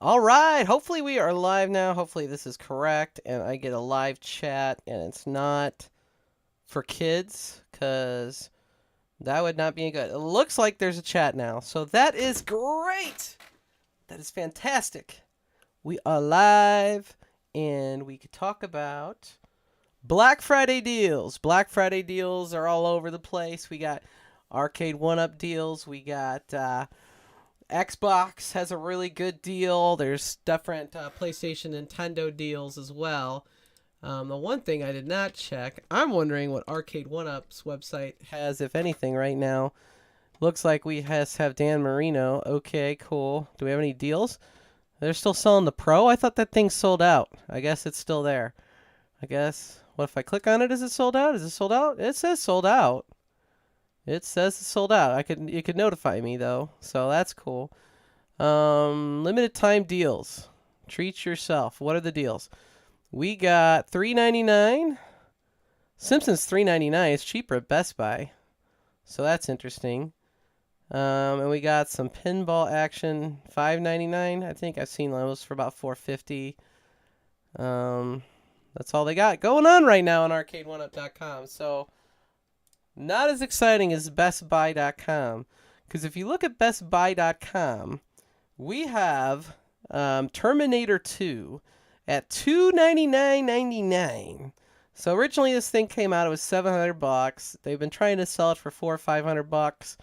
All right, hopefully we are live now. Hopefully this is correct and I get a live chat and it's not for kids because that would not be good. It looks like there's a chat now. So that is great. That is fantastic. We are live and we could talk about Black Friday deals. Black Friday deals are all over the place. We got Arcade1Up deals. We got Xbox has a really good deal. There's different PlayStation, Nintendo deals as well. The one thing I did not check, I'm wondering what Arcade1Up's website has, if anything, right now. Looks like we have Dan Marino. Okay, cool. Do we have any deals? They're still selling the Pro? I thought that thing sold out. I guess it's still there. I guess. What if I click on it? Is it sold out? Is it sold out? It says sold out. It says it's sold out. It could notify me though, so that's cool. Limited time deals. Treat yourself. What are the deals? We got $3.99. Simpsons $3.99. It's cheaper at Best Buy, so that's interesting. And we got some pinball action, $5.99. I think I've seen those for about $4.50. That's all they got going on right now on Arcade1Up.com. So not as exciting as BestBuy.com, because if you look at BestBuy.com, we have Terminator 2 at $299.99. So originally this thing came out, it was $700. They've been trying to sell it for $400 or $500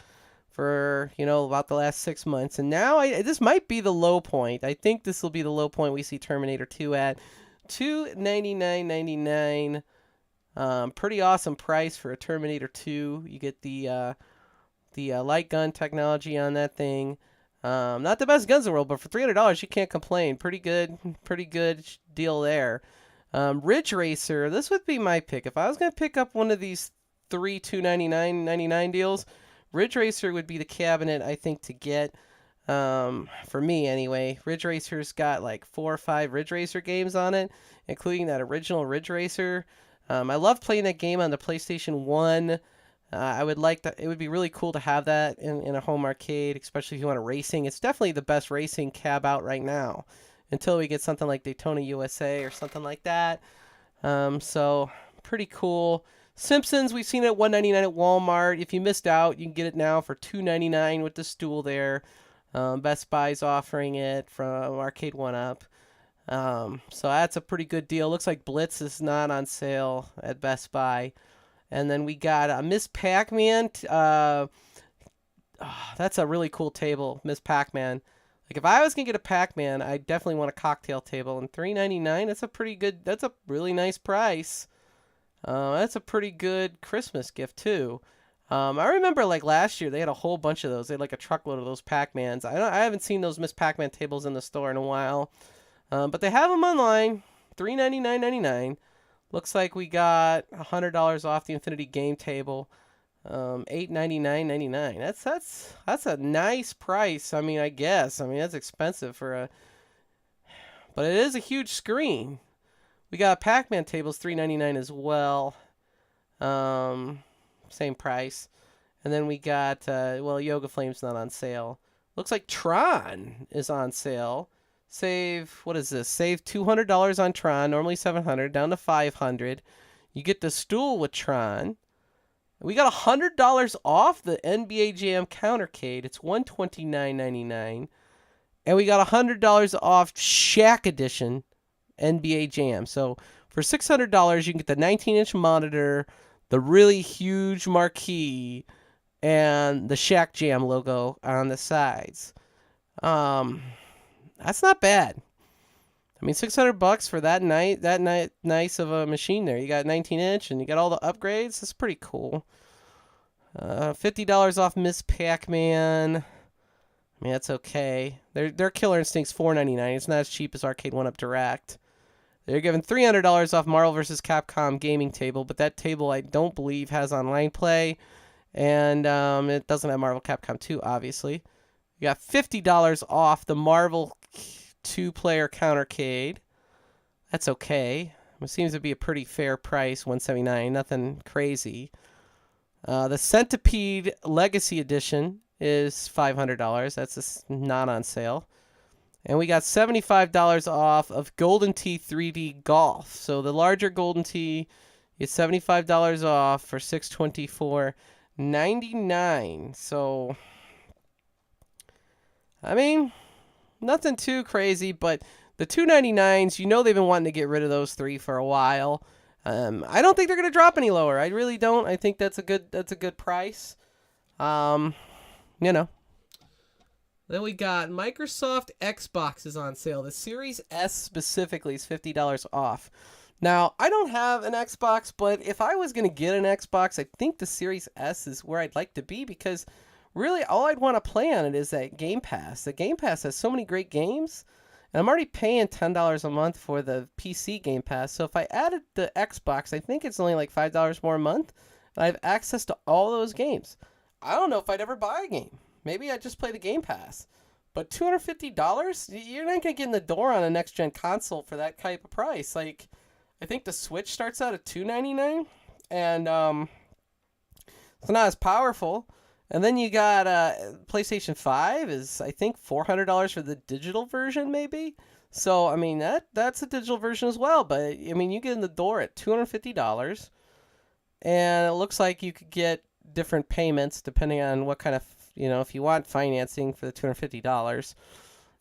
for about the last 6 months, and now this might be the low point. I think this will be the low point we see Terminator 2 at $299.99. Pretty awesome price for a Terminator 2. You get the light gun technology on that thing. Not the best guns in the world, but for $300 you can't complain. Pretty good deal there. Ridge Racer, this would be my pick. If I was gonna pick up one of these three $299.99 deals, Ridge Racer would be the cabinet I think to get. For me anyway. Ridge Racer's got like 4 or 5 Ridge Racer games on it, including that original Ridge Racer. I love playing that game on the PlayStation 1. I would like that. It would be really cool to have that in a home arcade, especially if you want a racing. It's definitely the best racing cab out right now, until we get something like Daytona USA or something like that. So pretty cool. Simpsons, we've seen it at $1.99 at Walmart. If you missed out, you can get it now for $2.99 with the stool there. Best Buy's offering it from Arcade1Up. So that's a pretty good deal. Looks like Blitz is not on sale at Best Buy. And then we got a Miss Pac-Man. That's a really cool table, Miss Pac-Man. Like if I was gonna get a Pac-Man, I definitely want a cocktail table. And $3.99, that's a pretty good. That's a really nice price. That's a pretty good Christmas gift too. I remember like last year they had a whole bunch of those. They had like a truckload of those Pac-Mans. I haven't seen those Miss Pac-Man tables in the store in a while. But they have them online, $399.99. Looks like we got $100 off the Infinity Game Table, $899.99. That's a nice price. I mean, I guess. I mean, that's expensive for but it is a huge screen. We got Pac-Man tables, $399 as well. Same price. And then we got Yoga Flame's not on sale. Looks like Tron is on sale. Save, what is this? Save $200 on Tron, normally $700, down to $500. You get the stool with Tron. We got $100 off the NBA Jam Countercade. It's $129.99. And we got $100 off Shaq Edition NBA Jam. So for $600, you can get the 19-inch monitor, the really huge marquee, and the Shaq Jam logo on the sides. That's not bad. I mean, $600 for that nice of a machine there. You got 19-inch and you got all the upgrades. That's pretty cool. $50 off Miss Pac-Man. I mean, that's okay. Their Killer Instinct's $4.99. It's not as cheap as Arcade1Up Direct. They're giving $300 off Marvel vs. Capcom gaming table, but that table I don't believe has online play, and it doesn't have Marvel Capcom 2, obviously. You got $50 off the Marvel 2-player Countercade. That's okay. It seems to be a pretty fair price, $179. Nothing crazy. The Centipede Legacy Edition is $500. That's not on sale. And we got $75 off of Golden Tee 3D Golf. So the larger Golden Tee is $75 off for $624.99. So, I mean, nothing too crazy, but the $299s, you know they've been wanting to get rid of those three for a while. I don't think they're going to drop any lower. I really don't. I think that's a good price. You know. Then we got Microsoft Xbox is on sale. The Series S specifically is $50 off. Now, I don't have an Xbox, but if I was going to get an Xbox, I think the Series S is where I'd like to be because really all I'd want to play on it is that Game Pass. The Game Pass has so many great games, and I'm already paying $10 a month for the PC Game Pass. So if I added the Xbox, I think it's only like $5 more a month, and I have access to all those games. I don't know if I'd ever buy a game. Maybe I just play the Game Pass. But $250? You're not going to get in the door on a next-gen console for that type of price. Like, I think the Switch starts out at $299, and it's not as powerful. And then you got PlayStation 5 is, I think, $400 for the digital version, maybe? So, I mean, that's a digital version as well. But, I mean, you get in the door at $250, and it looks like you could get different payments depending on what kind of, if you want financing for the $250.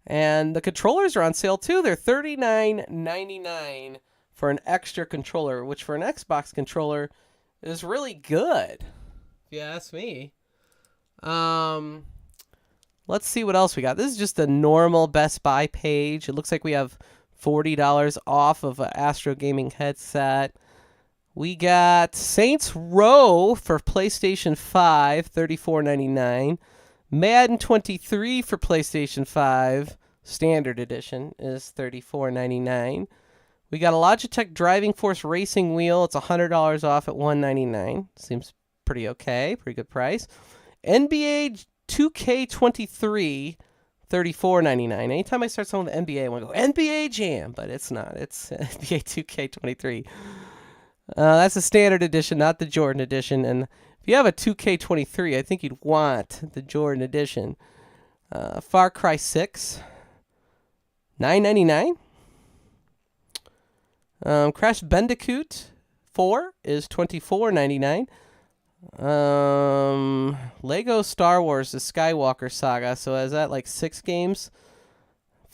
And the controllers are on sale too. They're $39.99 for an extra controller, which for an Xbox controller is really good, if you ask me. Let's see what else we got. This is just a normal Best Buy page. It looks like we have $40 off of an Astro Gaming headset. We got Saints Row for PlayStation 5, $34.99. Madden 23 for PlayStation 5, Standard Edition, is $34.99. We got a Logitech Driving Force Racing Wheel. It's $100 off at $199. Seems pretty okay, pretty good price. NBA 2K23, $34.99. Anytime I start selling the NBA, I want to go NBA Jam, but it's not. It's NBA 2K23. That's the Standard Edition, not the Jordan Edition. And if you have a 2K23, I think you'd want the Jordan Edition. Far Cry 6, $9.99. Crash Bandicoot 4 is $24.99. Lego Star Wars: The Skywalker Saga. So is that like 6 games?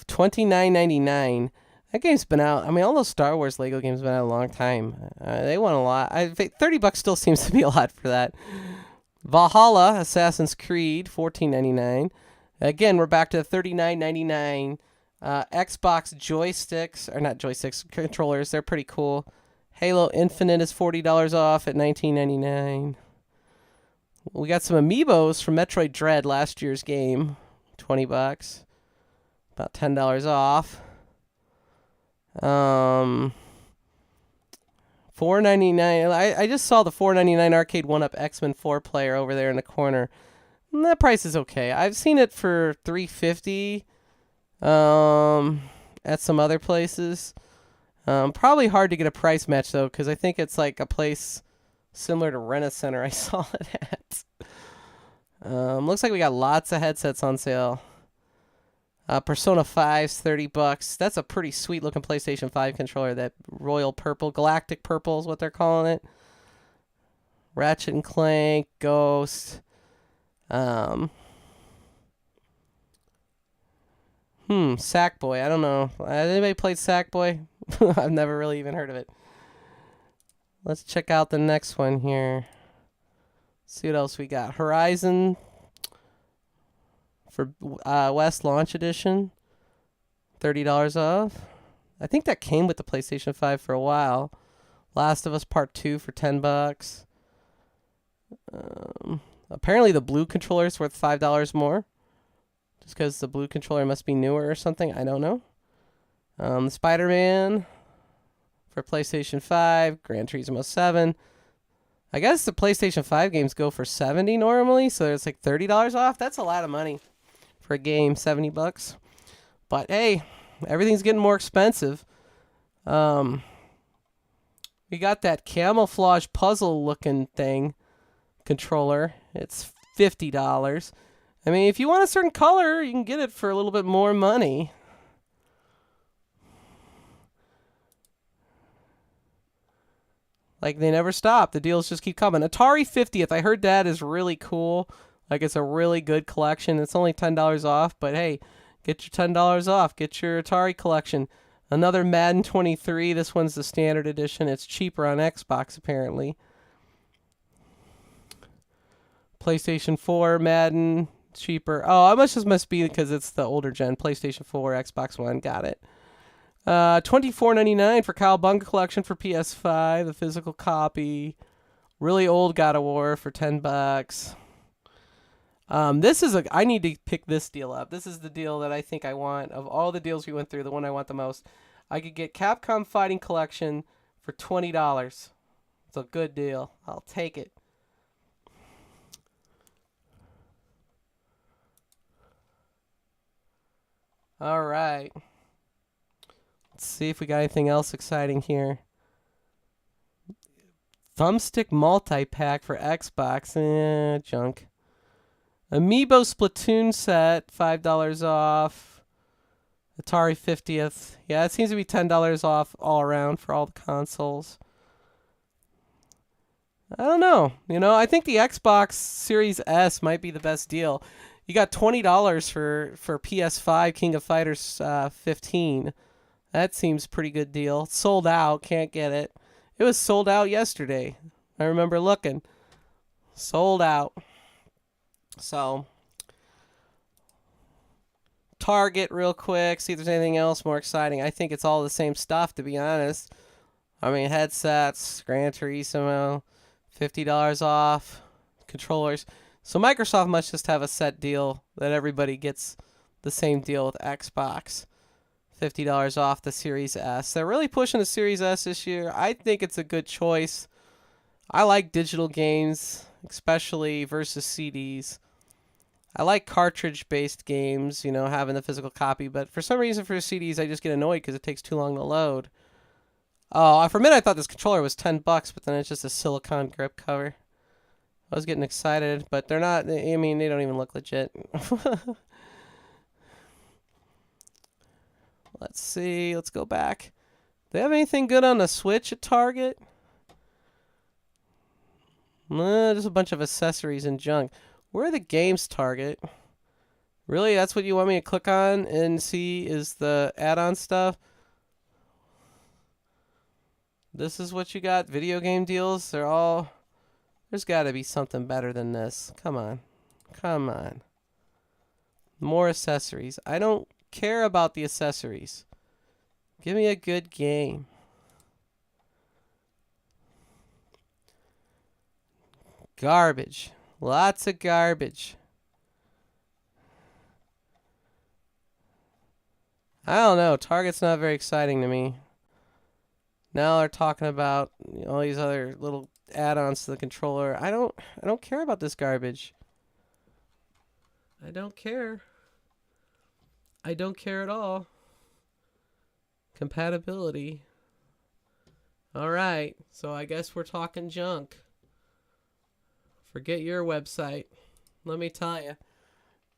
$29.99. That game's been out. I mean, all those Star Wars Lego games have been out a long think they want a lot. $30 still seems to be a lot for that. Valhalla, Assassin's Creed, $14.99. Again, we're back to $39.99. Xbox joysticks, or not joysticks, controllers. They're pretty cool. Halo Infinite is $40 off at $19.99. We got some amiibos from Metroid Dread, last year's game. $20. About $10 off. $4.99. I just saw the $4.99 Arcade1Up X-Men 4 player over there in the corner. And that price is okay. I've seen it for $3.50 at some other places. Probably hard to get a price match though, because I think it's like a place similar to Rent-A-Center I saw it at. Looks like we got lots of headsets on sale. Persona 5's $30. That's a pretty sweet looking PlayStation 5 controller. That royal purple, galactic purple is what they're calling it. Ratchet and Clank, Ghost. Sackboy. I don't know. Has anybody played Sackboy? I've never really even heard of it. Let's check out the next one here. See what else we got. Horizon for West Launch Edition, $30 off. I think that came with the PlayStation 5 for a while. Last of Us Part 2 for $10. Apparently the blue controller is worth $5 more. Just because the blue controller must be newer or something. I don't know. Spider-Man for PlayStation 5. Gran Turismo 7. I guess the PlayStation 5 games go for $70 normally, so it's like $30 off. That's a lot of money for a game, $70. But hey, everything's getting more expensive. We got that camouflage puzzle looking thing controller. It's $50. I mean, if you want a certain color, you can get it for a little bit more money. Like, they never stop. The deals just keep coming. Atari 50th. I heard that is really cool. Like, it's a really good collection. It's only $10 off, but hey, get your $10 off. Get your Atari collection. Another Madden 23. This one's the standard edition. It's cheaper on Xbox, apparently. PlayStation 4, Madden, cheaper. Oh, must be because it's the older gen. PlayStation 4, Xbox One. Got it. $24.99 for Cowabunga Collection for PS5, the physical copy. Really old God of War for $10. I need to pick this deal up. This is the deal that I think I want. Of all the deals we went through, the one I want the most. I could get Capcom Fighting Collection for $20. It's a good deal. I'll take it. All right. Let's see if we got anything else exciting here. Thumbstick multi-pack for Xbox. Junk. Amiibo Splatoon set, $5 off. Atari 50th. Yeah, it seems to be $10 off all around for all the consoles. I don't know. I think the Xbox Series S might be the best deal. You got $20 for PS5 King of Fighters 15. That seems pretty good deal. Sold out. Can't get it. It was sold out yesterday. I remember looking. Sold out. So, Target real quick. See if there's anything else more exciting. I think it's all the same stuff, to be honest. I mean, headsets, Gran Turismo, $50 off. Controllers. So Microsoft must just have a set deal that everybody gets the same deal with Xbox. $50 off the Series S. They're really pushing the Series S this year. I think it's a good choice. I like digital games, especially versus CDs. I like cartridge-based games, having the physical copy, but for some reason for CDs I just get annoyed because it takes too long to load. Oh, for a minute I thought this controller was $10, but then it's just a silicone grip cover. I was getting excited, but they're not. I mean, they don't even look legit. Let's see. Let's go back. Do they have anything good on the Switch at Target? Just a bunch of accessories and junk. Where are the games, Target? Really? That's what you want me to click on and see is the add-on stuff? This is what you got? Video game deals? They're all... There's got to be something better than this. Come on. Come on. More accessories. I don't care about the accessories. Give me a good game. Garbage. Lots of garbage. I don't know. Target's not very exciting to me. Now they're talking about all these other little add-ons to the controller. I don't care about this garbage. I don't care. I don't care at all. Compatibility. All right. So I guess we're talking junk. Forget your website. Let me tell you.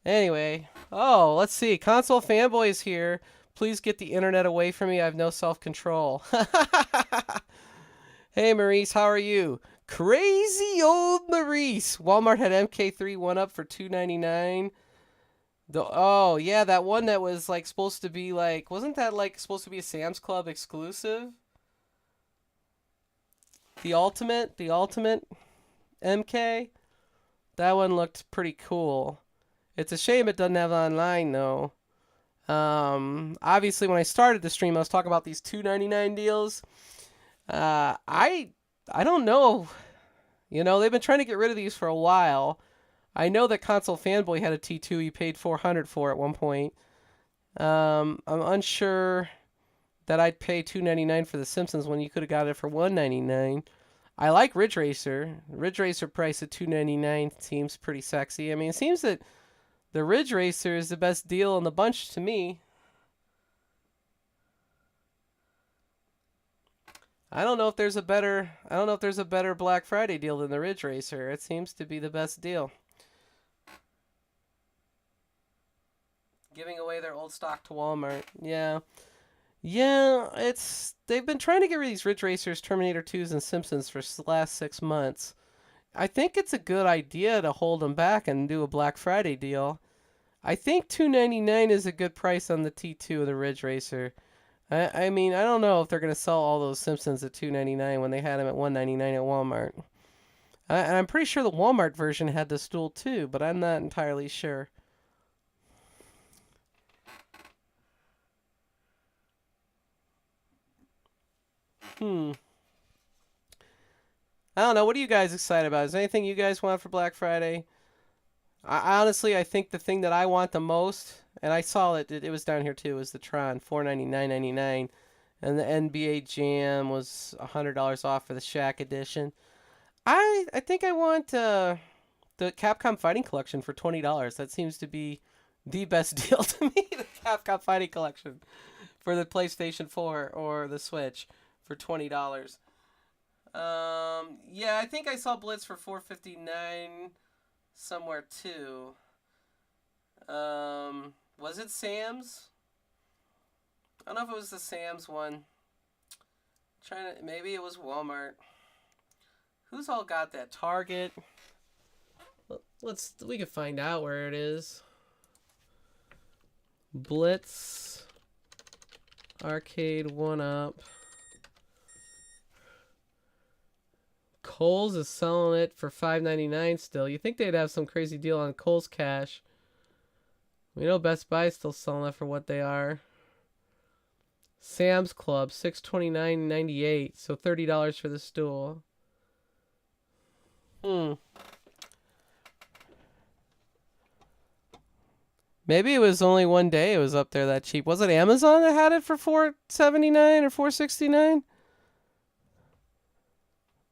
Anyway. Oh, let's see. Console Fanboy is here. Please get the internet away from me. I have no self-control. Hey, Maurice. How are you? Crazy old Maurice. Walmart had MK3 1-up for $2.99. Oh, yeah, that one that was like supposed to be like, wasn't that like supposed to be a Sam's Club exclusive? The ultimate MK. That one looked pretty cool. It's a shame it doesn't have online though. Obviously when I started the stream I was talking about these $2.99 deals. I don't know. They've been trying to get rid of these for a while. I know that Console Fanboy had a T2 he paid $400 for at one point. I'm unsure that I'd pay $2.99 for The Simpsons when you could have got it for $1.99. I like Ridge Racer. Ridge Racer price at $2.99 seems pretty sexy. I mean, it seems that the Ridge Racer is the best deal in the bunch to me. I don't know if there's a better Black Friday deal than the Ridge Racer. It seems to be the best deal. Giving away their old stock to Walmart. Yeah. Yeah, they've been trying to get rid of these Ridge Racers, Terminator 2s, and Simpsons for the last 6 months. I think it's a good idea to hold them back and do a Black Friday deal. I think $2.99 is a good price on the T2 of the Ridge Racer. I mean, I don't know if they're gonna sell all those Simpsons at $2.99 when they had them at $1.99 at Walmart. And I'm pretty sure the Walmart version had this dual too, but I'm not entirely sure. Hmm. I don't know. What are you guys excited about? Is there anything you guys want for Black Friday? Honestly, I think the thing that I want the most, and I saw it was down here too, was the Tron, $499.99, and the NBA Jam was $100 off for the Shaq edition. I think I want the Capcom Fighting Collection for $20. That seems to be the best deal to me. The Capcom Fighting Collection for the PlayStation 4 or the Switch for $20. Yeah, I think I saw Blitz for $4.59 somewhere too. Was it Sam's? I don't know if it was the Sam's one. Maybe it was Walmart. Who's all got that? Target. We can find out where it is. Blitz Arcade 1-Up. Kohl's is selling it for $5.99 still. You think they'd have some crazy deal on Kohl's Cash. We know Best Buy is still selling it for what they are. Sam's Club, $629.98, so $30 for the stool. Maybe it was only one day it was up there that cheap. Was it Amazon that had it for $4.79 or $4.69?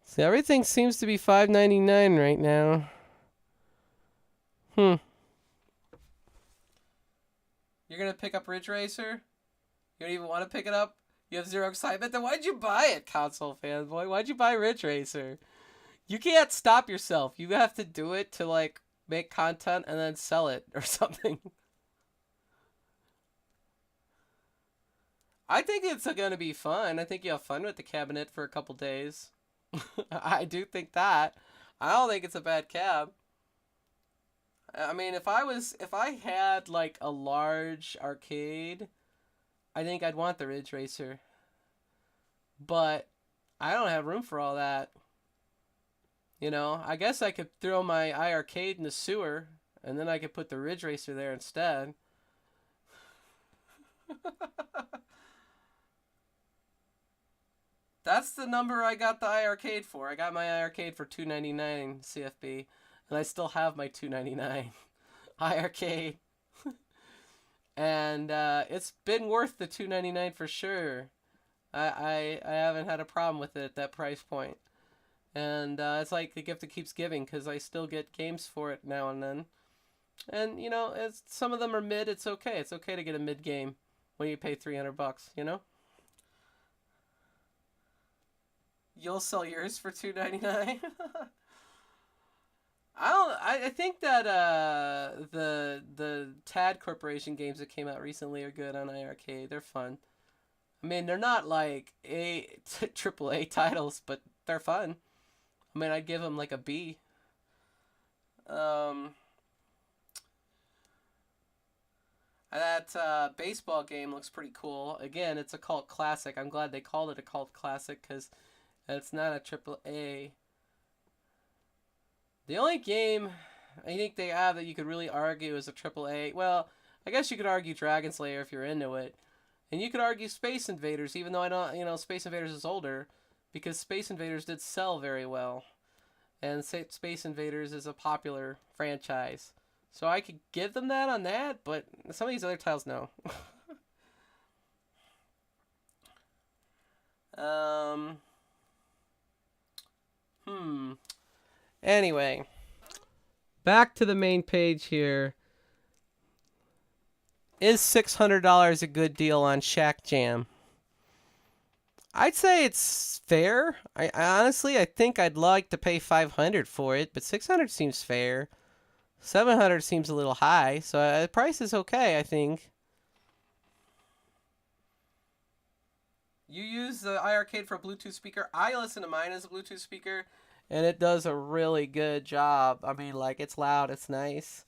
See, everything seems to be $5.99 right now. You're gonna pick up Ridge Racer? You don't even want to pick it up? You have zero excitement? Then why'd you buy it, console fanboy? Why'd you buy Ridge Racer? You can't stop yourself. You have to do it to, like, make content and then sell it or something. I think it's going to be fun. I think you'll have fun with the cabinet for a couple days. I do think that. I don't think it's a bad cab. I mean, if I had like a large arcade, I think I'd want the Ridge Racer. But I don't have room for all that. You know, I guess I could throw my iArcade in the sewer, and then I could put the Ridge Racer there instead. That's the number I got the iArcade for. I got my iArcade for $2.99 CFB, and I still have my $2.99 iArcade. And it's been worth the $2.99 for sure. I haven't had a problem with it at that price point. And it's like the gift that keeps giving, because I still get games for it now and then. And, you know, some of them are mid. It's okay. It's okay to get a mid game when you pay $300, you know? You'll sell yours for $2.99. I think that the TAD Corporation games that came out recently are good on iArcade. They're fun. I mean, they're not like triple A titles, but they're fun. I mean, I'd give them like a B. That baseball game looks pretty cool. Again, it's a cult classic. I'm glad they called it a cult classic because it's not a triple A. The only game I think they have that you could really argue is a triple A. Well, I guess you could argue Dragon Slayer if you're into it. And you could argue Space Invaders, even though I don't, Space Invaders is older, because Space Invaders did sell very well. And Space Invaders is a popular franchise. So I could give them that on that, but some of these other titles, no. Anyway, back to the main page here. Is $600 a good deal on Shaq Jam? I'd say it's fair. I honestly, I think I'd like to pay $500 for it, but $600 seems fair. $700 seems a little high, so the price is okay, I think. You use the iArcade for a Bluetooth speaker. I listen to mine as a Bluetooth speaker, and it does a really good job. I mean, like, it's loud, it's nice.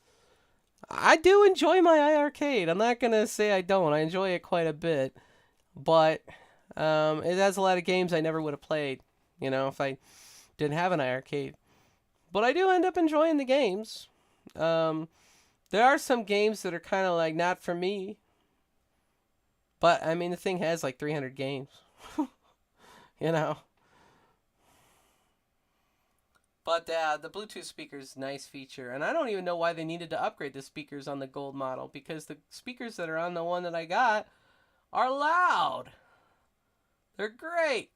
I do enjoy my iArcade. I'm not gonna say I don't. I enjoy it quite a bit, but it has a lot of games I never would have played, if I didn't have an iArcade. But I do end up enjoying the games. Um, there are some games that are kind of like not for me, but I mean the thing has like 300 games, you know. But the Bluetooth speaker is a nice feature, and I don't even know why they needed to upgrade the speakers on the gold model, because the speakers that are on the one that I got are loud. They're great.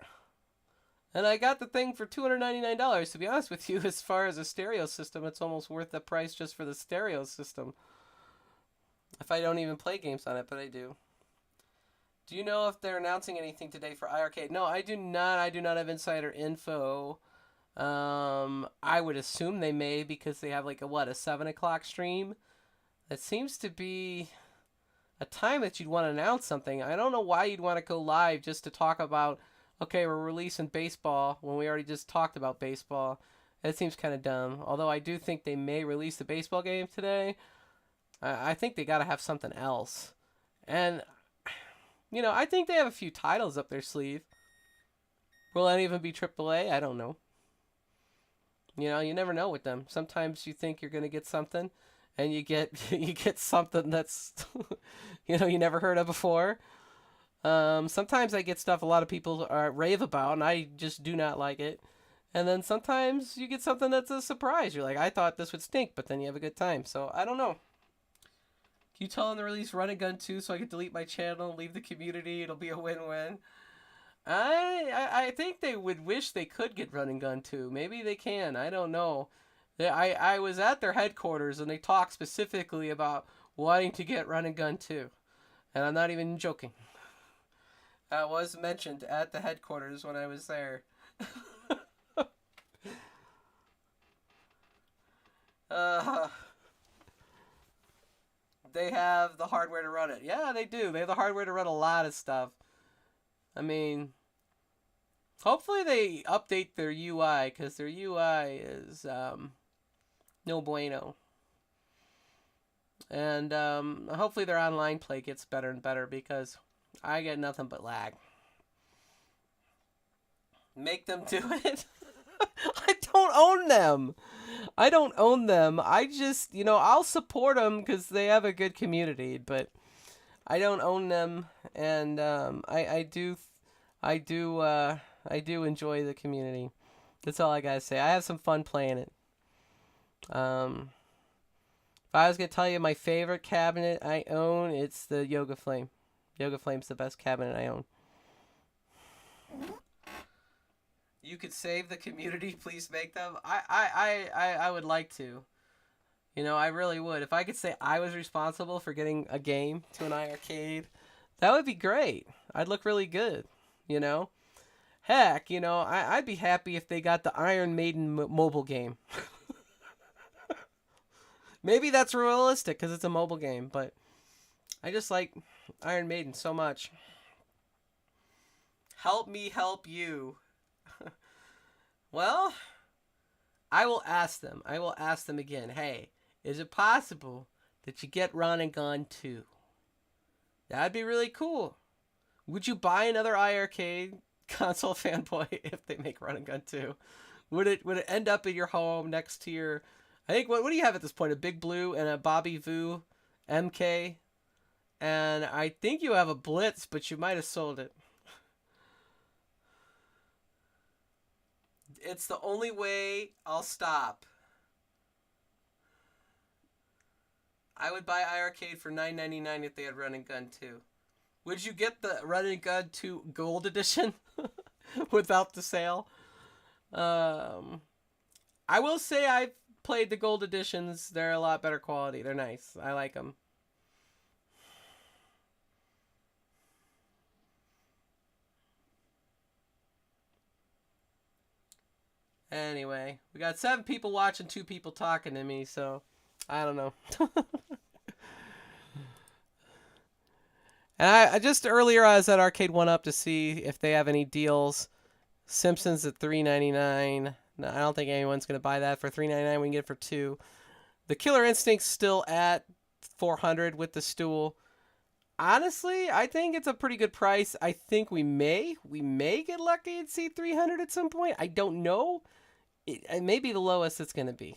And I got the thing for $299. To be honest with you, as far as a stereo system, it's almost worth the price just for the stereo system. If I don't even play games on it, but I do. Do you know if they're announcing anything today for iArcade? No, I do not. I do not have insider info. I would assume they may, because they have like a 7 o'clock stream. That seems to be a time that you'd want to announce something. I don't know why you'd want to go live just to talk about, okay, we're releasing baseball when we already just talked about baseball. That seems kind of dumb. Although I do think they may release the baseball game today. I think they got to have something else. And, I think they have a few titles up their sleeve. Will any of them be AAA? I don't know. You never know with them. Sometimes you think you're going to get something, and you get you get something that's, you never heard of before. Sometimes I get stuff a lot of people rave about, and I just do not like it. And then sometimes you get something that's a surprise. You're like, I thought this would stink, but then you have a good time. So I don't know. Can you tell them to release Run and Gun 2 so I can delete my channel, leave the community? It'll be a win-win. I think they would wish they could get Run and Gun 2. Maybe they can. I don't know. I was at their headquarters, and they talked specifically about wanting to get Run and Gun 2. And I'm not even joking. That was mentioned at the headquarters when I was there. They have the hardware to run it. Yeah, they do. They have the hardware to run a lot of stuff. I mean, hopefully they update their UI, because their UI is no bueno. And hopefully their online play gets better and better, because I get nothing but lag. Make them do it? I don't own them. I don't own them. I just, I'll support them because they have a good community, but I don't own them, and I do enjoy the community. That's all I gotta say. I have some fun playing it. If I was gonna tell you my favorite cabinet I own, it's the Yoga Flame. Yoga Flame's the best cabinet I own. You could save the community, please make them. I would like to. I really would. If I could say I was responsible for getting a game to an iArcade, that would be great. I'd look really good, Heck, I'd be happy if they got the Iron Maiden mobile game. Maybe that's realistic because it's a mobile game, but I just like Iron Maiden so much. Help me help you. Well, I will ask them. I will ask them again. Hey, is it possible that you get Run and Gun 2? That'd be really cool. Would you buy another iArcade console fanboy if they make Run and Gun 2? Would it end up in your home next to your... I think, what do you have at this point? A Big Blue and a Bobby Vu MK? And I think you have a Blitz, but you might have sold it. It's the only way I'll stop. I would buy iArcade for $9.99 if they had Run and Gun 2. Would you get the Run and Gun 2 Gold Edition without the sale? I will say I've played the Gold Editions. They're a lot better quality. They're nice. I like them. Anyway, we got 7 people watching, 2 people talking to me, so I don't know. And I just earlier I was at Arcade1Up to see if they have any deals. Simpsons at $3.99. No, I don't think anyone's gonna buy that for $3.99. We can get it for $2. The Killer Instinct's still at $400 with the stool. Honestly, I think it's a pretty good price. I think we may get lucky and see 300 at some point. I don't know. It may be the lowest it's gonna be.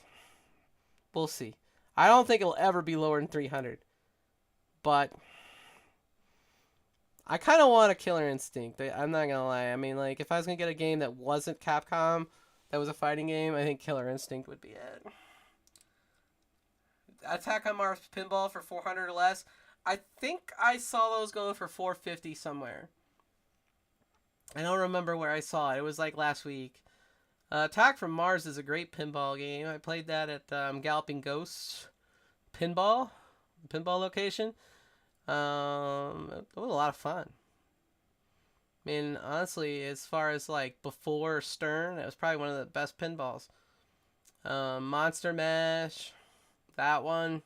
We'll see. I don't think it'll ever be lower than 300. But I kind of want a Killer Instinct. I'm not gonna lie. I mean, like, if I was gonna get a game that wasn't Capcom, that was a fighting game, I think Killer Instinct would be it. Attack on Mars Pinball for 400 or less. I think I saw those going for 450 somewhere. I don't remember where I saw it. It was like last week. Attack from Mars is a great pinball game. I played that at Galloping Ghosts Pinball location. It was a lot of fun. I mean, honestly, as far as like before Stern, it was probably one of the best pinballs. Monster Mash, that one.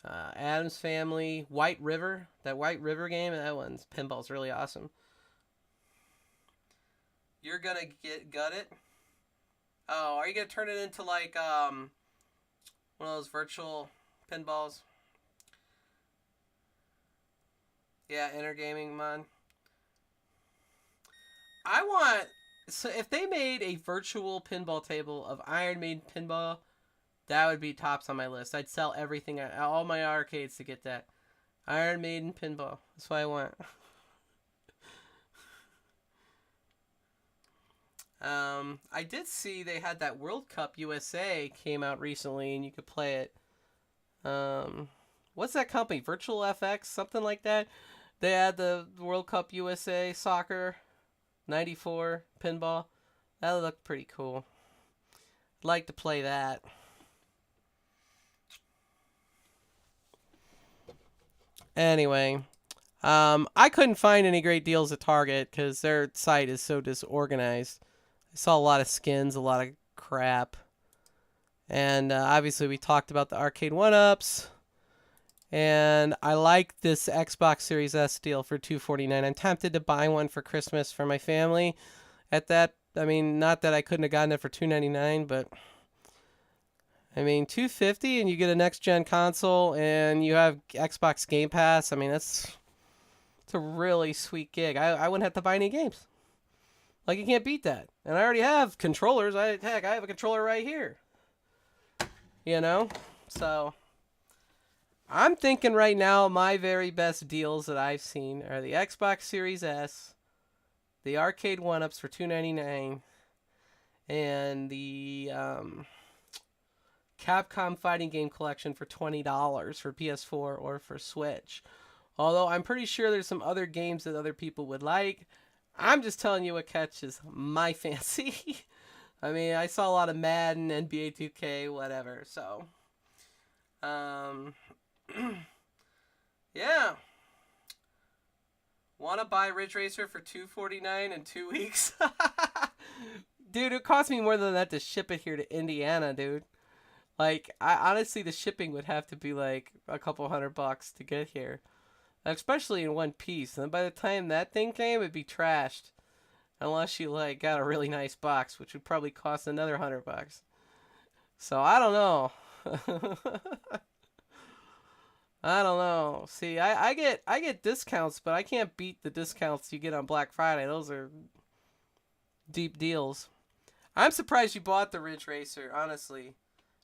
Adam's Family, White River, that White River game, that one's pinball's really awesome. You're gonna gut it. Oh, are you gonna turn it into like one of those virtual pinballs? Yeah, Intergaming mod. So if they made a virtual pinball table of Iron Maiden pinball, that would be tops on my list. I'd sell everything, all my arcades to get that. Iron Maiden pinball. That's what I want. I did see they had that World Cup USA came out recently, and you could play it. What's that company? Virtual FX? Something like that? They had the World Cup USA soccer 94 pinball. That looked pretty cool. I'd like to play that. Anyway, I couldn't find any great deals at Target because their site is so disorganized. I saw a lot of skins, a lot of crap. And obviously we talked about the Arcade1Ups. And I like this Xbox Series S deal for $249. I'm tempted to buy one for Christmas for my family. At that, I mean, not that I couldn't have gotten it for $299, but I mean, $250 and you get a next gen console and you have Xbox Game Pass. I mean, it's a really sweet gig. I wouldn't have to buy any games. Like, you can't beat that. And I already have controllers. Heck, I have a controller right here. You know? So I'm thinking right now my very best deals that I've seen are the Xbox Series S, the Arcade1Ups for $299, and the Capcom Fighting Game Collection for $20 for PS4 or for Switch. Although I'm pretty sure there's some other games that other people would like. I'm just telling you what catches my fancy. I mean, I saw a lot of Madden, NBA 2K, whatever. So, yeah. Want to buy Ridge Racer for $249 in 2 weeks? Dude, it cost me more than that to ship it here to Indiana, dude. Like, honestly, the shipping would have to be like a couple $100 to get here. Especially in one piece. And by the time that thing came, it'd be trashed. Unless you, like, got a really nice box, which would probably cost another $100. So, I don't know. I don't know. See, I get discounts, but I can't beat the discounts you get on Black Friday. Those are deep deals. I'm surprised you bought the Ridge Racer, honestly.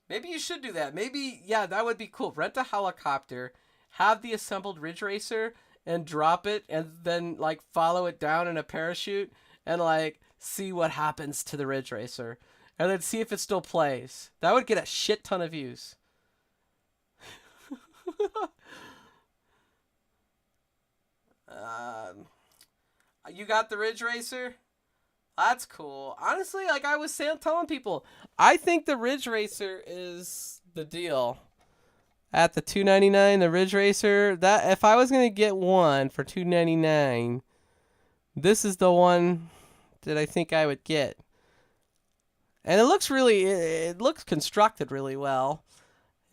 Maybe you should do that. Maybe, yeah, that would be cool. Rent a helicopter, have the assembled Ridge Racer, and drop it, and then, like, follow it down in a parachute, and, like, see what happens to the Ridge Racer. And then see if it still plays. That would get a shit ton of views. You got the Ridge Racer? That's cool. Honestly, like I was telling people, I think the Ridge Racer is the deal. At the $299, the Ridge Racer, that if I was gonna get one for $299, this is the one that I think I would get. And it looks constructed really well.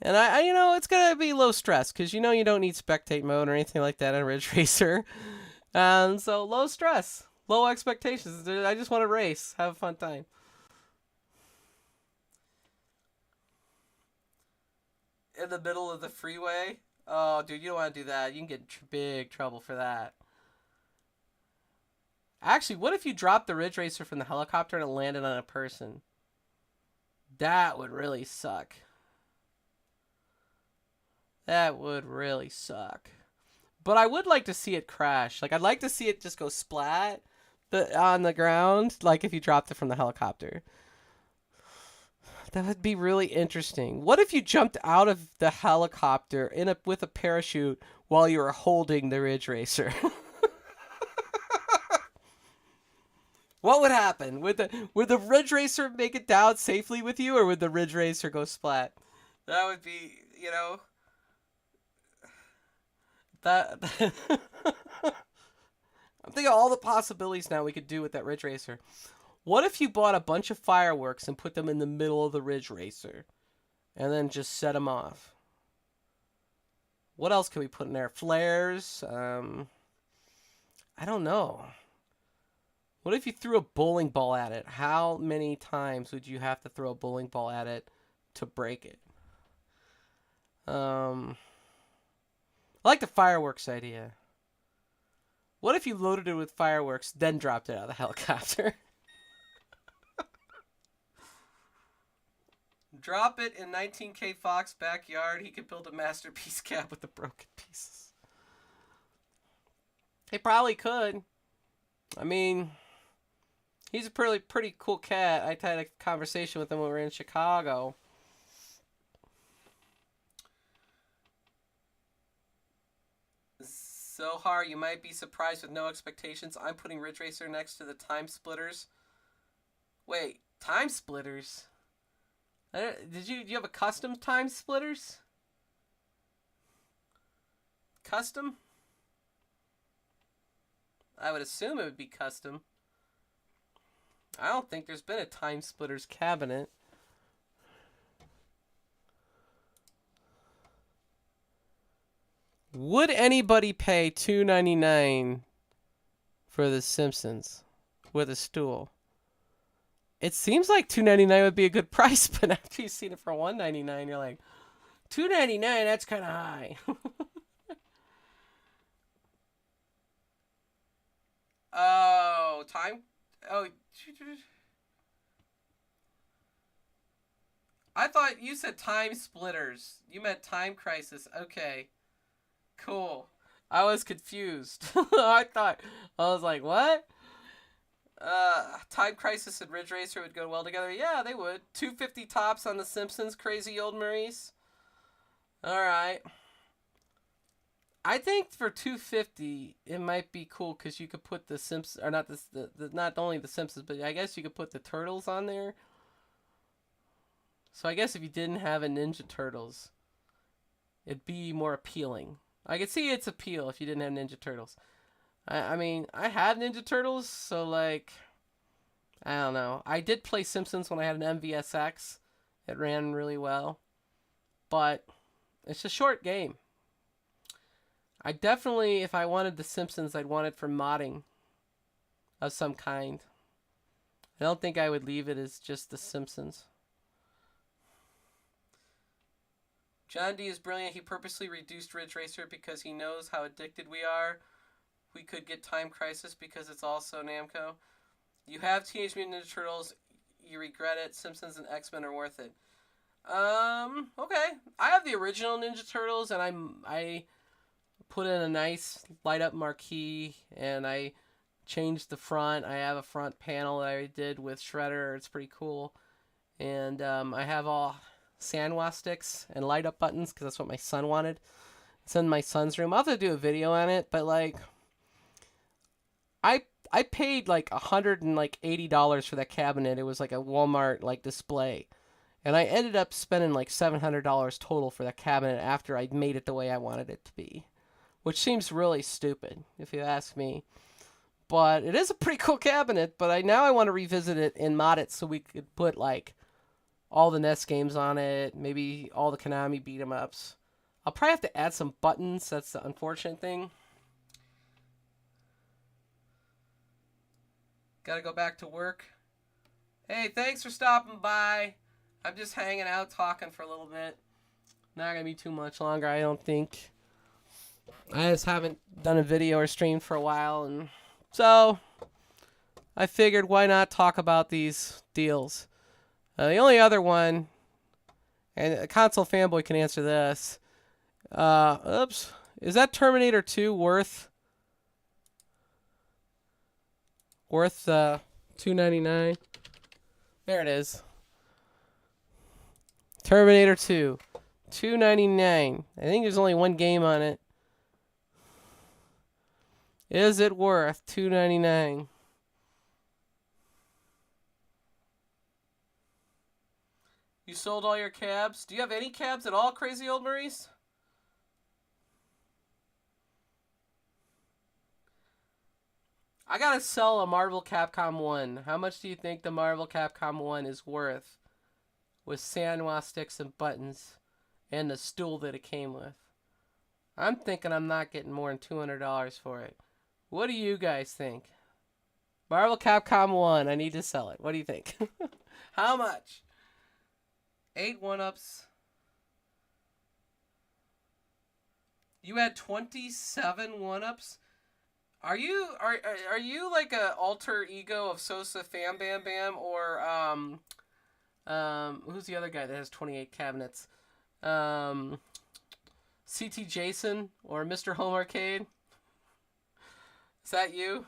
And you know, it's gonna be low stress because you know you don't need spectate mode or anything like that in Ridge Racer. So low stress, low expectations. I just want to race, have a fun time. In the middle of the freeway. Oh, dude, you don't want to do that. You can get in big trouble for that. Actually, what if you dropped the Ridge Racer from the helicopter and it landed on a person? That would really suck. That would really suck. But I would like to see it crash. Like, I'd like to see it just go splat on the ground, like if you dropped it from the helicopter. That would be really interesting. What if you jumped out of the helicopter with a parachute while you were holding the Ridge Racer? What would happen? Would the Ridge Racer make it down safely with you, or would the Ridge Racer go splat? That would be, you know, that. I'm thinking of all the possibilities now we could do with that Ridge Racer. What if you bought a bunch of fireworks and put them in the middle of the Ridge Racer, and then just set them off? What else can we put in there? Flares. I don't know. What if you threw a bowling ball at it? How many times would you have to throw a bowling ball at it to break it? I like the fireworks idea. What if you loaded it with fireworks, then dropped it out of the helicopter? Drop it in 19K Fox backyard. He could build a masterpiece cap with the broken pieces. He probably could. I mean, he's a pretty cool cat. I had a conversation with him when we were in Chicago. Zohar, you might be surprised with no expectations. I'm putting Ridge Racer next to the Time Splitters. Wait, Time Splitters? Do you have a custom Time Splitters? Custom? I would assume it would be custom. I don't think there's been a Time Splitters cabinet. Would anybody pay $2.99 for The Simpsons with a stool? It seems like $2.99 would be a good price, but after you've seen it for $1.99, you're like, $2.99, that's kind of high. Oh, time. Oh, I thought you said Time Splitters. You meant Time Crisis. Okay. Cool. I was confused. I was like, what? Time Crisis and Ridge Racer would go well together. Yeah, they would. 250 tops on The Simpsons, crazy old Maurice. Alright. I think for 250 it might be cool because you could put the Simpsons, or not not only the Simpsons, but I guess you could put the Turtles on there. So I guess if you didn't have a Ninja Turtles, it'd be more appealing. I could see its appeal if you didn't have Ninja Turtles. I mean, I have Ninja Turtles, so like, I don't know. I did play Simpsons when I had an MVSX. It ran really well, but it's a short game. I definitely, if I wanted The Simpsons, I'd want it for modding of some kind. I don't think I would leave it as just The Simpsons. John D is brilliant. He purposely reduced Ridge Racer because he knows how addicted we are. We could get Time Crisis because it's also Namco. You have Teenage Mutant Ninja Turtles. You regret it. Simpsons and X-Men are worth it. Okay. I have the original Ninja Turtles, and I put in a nice light-up marquee, and I changed the front. I have a front panel that I did with Shredder. It's pretty cool. And I have all Sanwa sticks and light-up buttons because that's what my son wanted. It's in my son's room. I'll have to do a video on it, but like, I paid like $180 for that cabinet. It was like a Walmart like display, and I ended up spending like $700 total for that cabinet after I made it the way I wanted it to be, which seems really stupid if you ask me. But it is a pretty cool cabinet. But now I want to revisit it and mod it so we could put like all the NES games on it, maybe all the Konami beat 'em ups. I'll probably have to add some buttons. That's the unfortunate thing. Gotta go back to work. Hey, thanks for stopping by. I'm just hanging out, talking for a little bit. Not gonna be too much longer, I don't think. I just haven't done a video or stream for a while, and so I figured why not talk about these deals. The only other one, and a console fanboy can answer this. Oops, is that Terminator 2 worth $2.99? There it is. Terminator 2, $2.99. I think there's only one game on it. Is it worth $2.99? You sold all your cabs? Do you have any cabs at all, Crazy Old Maurice? I gotta sell a Marvel Capcom 1. How much do you think the Marvel Capcom 1 is worth? With Sanwa sticks and buttons. And the stool that it came with. I'm thinking I'm not getting more than $200 for it. What do you guys think? Marvel Capcom 1. I need to sell it. What do you think? How much? 8 1-ups. You had 27 1-ups? Are you like a alter ego of Sosa Fam Bam Bam, or who's the other guy that has 28 cabinets? CT Jason or Mr. Home Arcade? Is that you?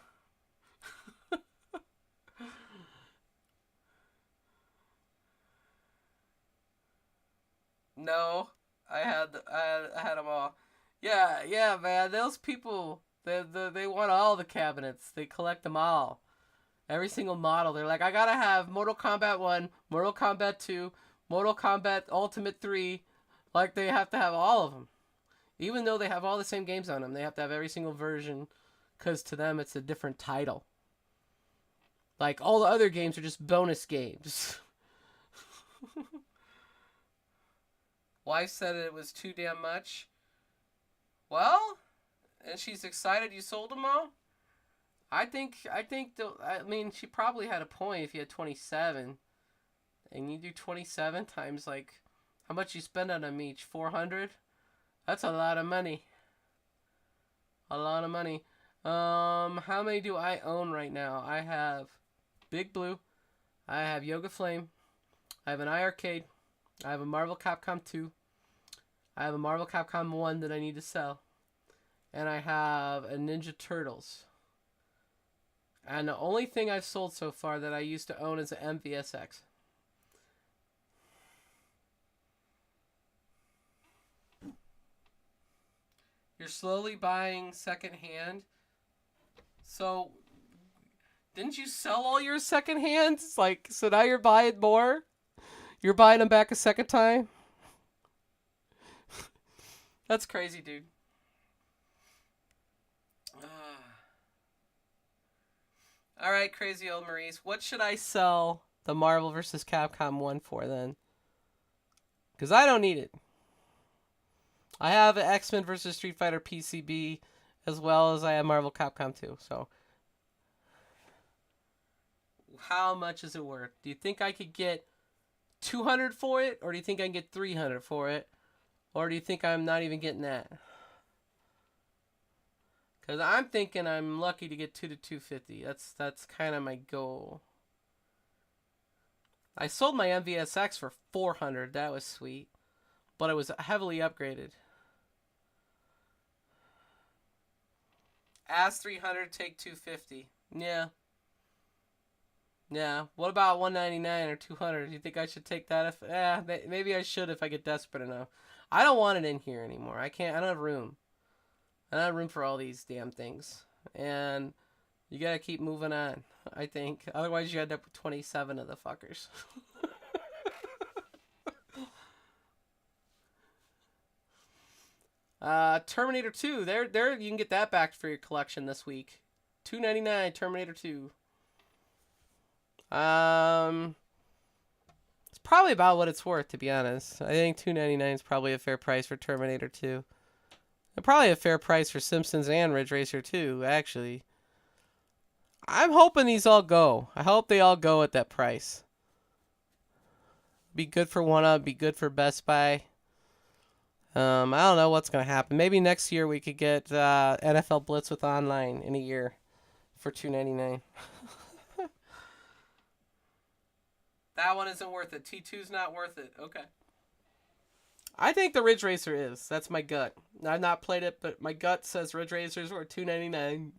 No, I had them all. Yeah, man. Those people, they want all the cabinets. They collect them all. Every single model. They're like, I gotta have Mortal Kombat 1, Mortal Kombat 2, Mortal Kombat Ultimate 3. Like, they have to have all of them. Even though they have all the same games on them, they have to have every single version, because to them it's a different title. Like, all the other games are just bonus games. Wife said it was too damn much. Well, and she's excited you sold them all? I mean, she probably had a point if you had 27. And you do 27 times, like, how much you spend on them each? 400? That's a lot of money. A lot of money. How many do I own right now? I have Big Blue. I have Yoga Flame. I have an iArcade. I have a Marvel Capcom 2. I have a Marvel Capcom 1 that I need to sell. And I have a Ninja Turtles. And the only thing I've sold so far that I used to own is an MVSX. You're slowly buying secondhand. So, didn't you sell all your secondhands? Like, so now you're buying more? You're buying them back a second time? That's crazy, dude. Alright, Crazy Old Maurice. What should I sell the Marvel vs. Capcom 1 for then? Because I don't need it. I have an X-Men vs. Street Fighter PCB, as well as I have Marvel Capcom 2. So, how much is it worth? Do you think I could get 200 for it? Or do you think I can get 300 for it? Or do you think I'm not even getting that? Because I'm thinking I'm lucky to get 2 to 250. That's kind of my goal. I sold my MVSX for 400. That was sweet. But it was heavily upgraded. Ask 300, take 250. Yeah. Yeah. What about 199 or 200? Do you think I should take that? Maybe I should if I get desperate enough. I don't want it in here anymore. I don't have room. I don't have room for all these damn things. And you gotta keep moving on, I think. Otherwise you end up with 27 of the fuckers. Terminator 2. There you can get that back for your collection this week. $2.99 Terminator 2. It's probably about what it's worth, to be honest. I think $2.99 is probably a fair price for Terminator 2. And probably a fair price for Simpsons and Ridge Racer 2, actually. I'm hoping these all go. I hope they all go at that price. Be good for 1UP, be good for Best Buy. I don't know what's going to happen. Maybe next year we could get NFL Blitz with online in a year for $2.99. That one isn't worth it. T2's not worth it. Okay. I think the Ridge Racer is. That's my gut. I've not played it, but my gut says Ridge Racer's worth $2.99.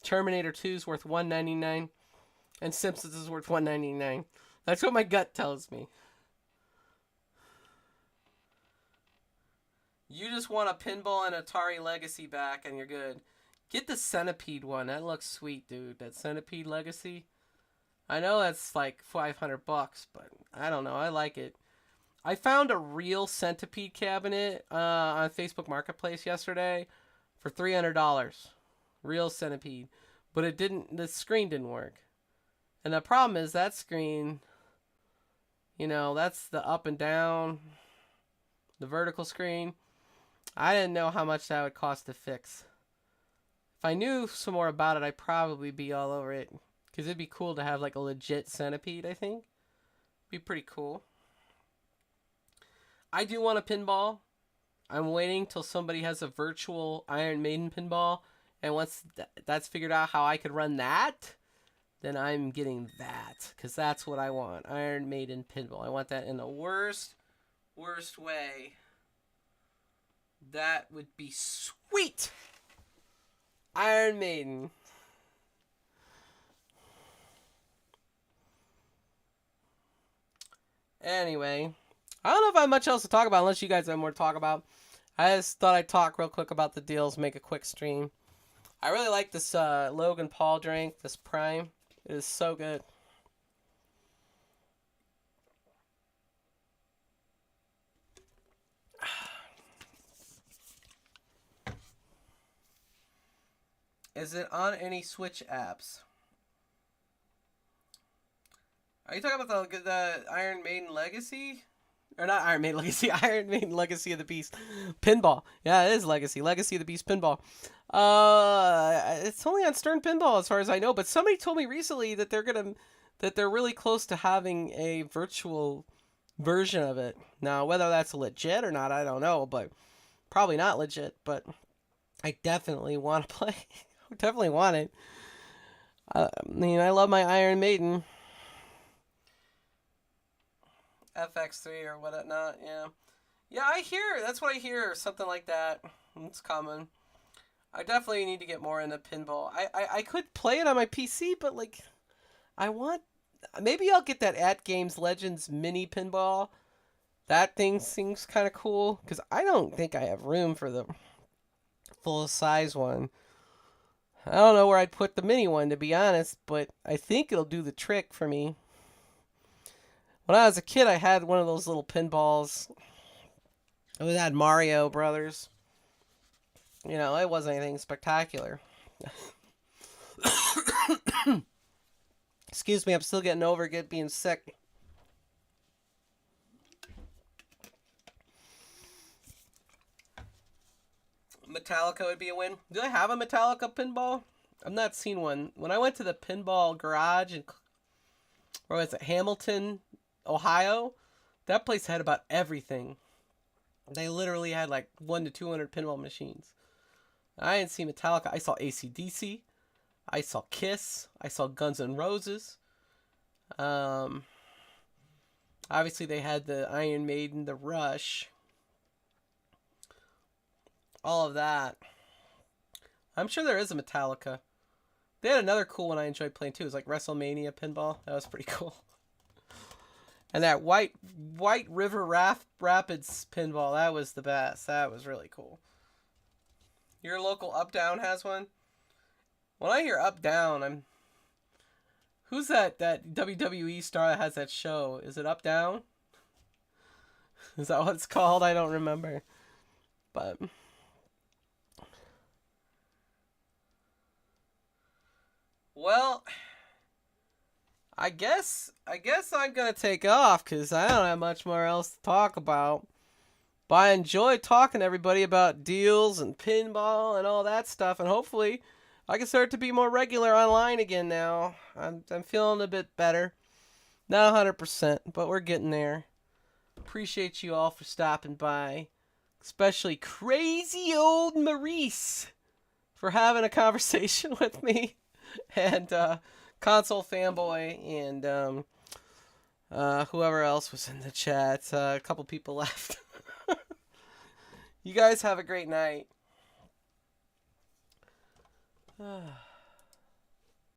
Terminator 2's worth $1.99. And Simpsons is worth $1.99. That's what my gut tells me. You just want a pinball and Atari Legacy back and you're good. Get the Centipede one. That looks sweet, dude. That Centipede Legacy. I know that's like $500, but I don't know. I like it. I found a real Centipede cabinet on Facebook Marketplace yesterday for $300. Real Centipede. But it didn't, the screen didn't work. And the problem is that screen, you know, that's the up and down, the vertical screen. I didn't know how much that would cost to fix. If I knew some more about it, I'd probably be all over it. Because it'd be cool to have like a legit Centipede, I think. Be pretty cool. I do want a pinball. I'm waiting till somebody has a virtual Iron Maiden pinball. And once that's figured out how I could run that, then I'm getting that. Because that's what I want. Iron Maiden pinball. I want that in the worst way. That would be sweet. Iron Maiden. Anyway, I don't know if I have much else to talk about unless you guys have more to talk about. I just thought I'd talk real quick about the deals, make a quick stream. I really like this Logan Paul drink, this Prime. It is so good. Is it on any Switch apps? Are you talking about the Iron Maiden Legacy? Or not Iron Maiden Legacy, Iron Maiden Legacy of the Beast. Pinball. Yeah, it is Legacy. Legacy of the Beast Pinball. It's only on Stern Pinball as far as I know, but somebody told me recently that they're really close to having a virtual version of it. Now, whether that's legit or not, I don't know, but probably not legit, but I definitely want to play. I definitely want it. I mean, I love my Iron Maiden. FX3 or whatnot, yeah. Yeah, I hear, that's what I hear, something like that. It's common. I definitely need to get more into pinball. I could play it on my PC, but, like, I want, maybe I'll get that At Games Legends mini pinball. That thing seems kind of cool, because I don't think I have room for the full-size one. I don't know where I'd put the mini one, to be honest, but I think it'll do the trick for me. When I was a kid, I had one of those little pinballs. It had Mario Brothers. You know, it wasn't anything spectacular. Excuse me, I'm still getting over being sick. Metallica would be a win. Do I have a Metallica pinball? I've not seen one. When I went to the pinball garage in, where was it, Hamilton, Ohio, that place had about everything. They literally had like 1 to 200 pinball machines. I didn't see Metallica. I saw AC/DC. I saw Kiss. I saw Guns N' Roses. Obviously they had the Iron Maiden, the Rush. All of that. I'm sure there is a Metallica. They had another cool one I enjoyed playing too. It was like WrestleMania pinball. That was pretty cool. And that White River Rapids pinball, that was the best. That was really cool. Your local Up Down has one? When I hear Up Down, who's that WWE star that has that show? Is it Up Down? Is that what it's called? I don't remember. But well, I guess I'm gonna take off because I don't have much more else to talk about. But I enjoy talking to everybody about deals and pinball and all that stuff, and hopefully I can start to be more regular online again now. I'm feeling a bit better. Not 100%, but we're getting there. Appreciate you all for stopping by. Especially crazy old Maurice for having a conversation with me. And Console Fanboy and whoever else was in the chat. A couple people left. You guys have a great night.